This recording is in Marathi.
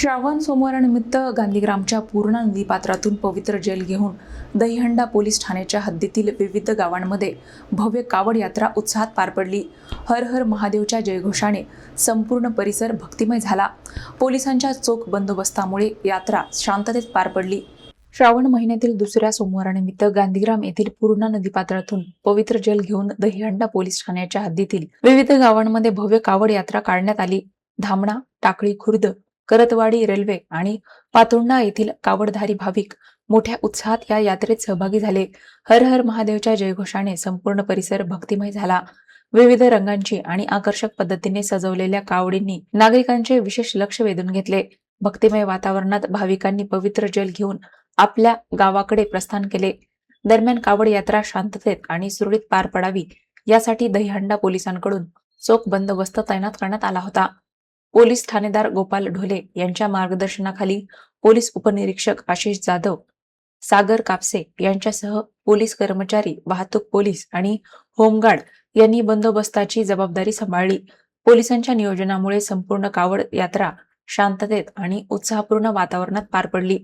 श्रावण सोमवारानिमित्त गांधीग्रामच्या पूर्णा नदीपात्रातून पवित्र जल घेऊन दहीहंडा पोलीस ठाण्याच्या हद्दीतील विविध गावांमध्ये भव्य कावड यात्रा उत्साहात पार पडली। हर हर महादेवच्या जयघोषाने संपूर्ण परिसर भक्तिमय झाला। पोलिसांच्या चोख बंदोबस्तामुळे यात्रा शांततेत पार पडली। श्रावण महिन्यातील दुसऱ्या सोमवारानिमित्त गांधीग्राम येथील पूर्णा नदीपात्रातून पवित्र जल घेऊन दहीहंडा पोलीस ठाण्याच्या हद्दीतील विविध गावांमध्ये भव्य कावड यात्रा काढण्यात आली। धामणा, टाकळी खुर्द, करतवाडी रेल्वे आणि पातोंडा येथील कावडधारी भाविक मोठ्या उत्साहात या यात्रेत सहभागी झाले। हर हर महादेवच्या जयघोषाने संपूर्ण परिसर भक्तिमय झाला। विविध रंगांची आणि आकर्षक पद्धतीने सजवलेल्या कावडींनी नागरिकांचे विशेष लक्ष वेधून घेतले। भक्तिमय वातावरणात भाविकांनी पवित्र जल घेऊन आपल्या गावाकडे प्रस्थान केले। दरम्यान कावड यात्रा शांततेत आणि सुरळीत पार पडावी यासाठी दहीहंडा पोलिसांकडून चोख बंदोबस्त तैनात करण्यात आला होता। पोलीस ठाणेदार गोपाल ढोले यांच्या मार्गदर्शनाखाली पोलीस उपनिरीक्षक आशिष जाधव, सागर कापसे यांच्यासह पोलीस कर्मचारी, वाहतूक पोलीस आणि होमगार्ड यांनी बंदोबस्ताची जबाबदारी सांभाळली। पोलिसांच्या नियोजनामुळे संपूर्ण कावड यात्रा शांततेत आणि उत्साहपूर्ण वातावरणात पार पडली।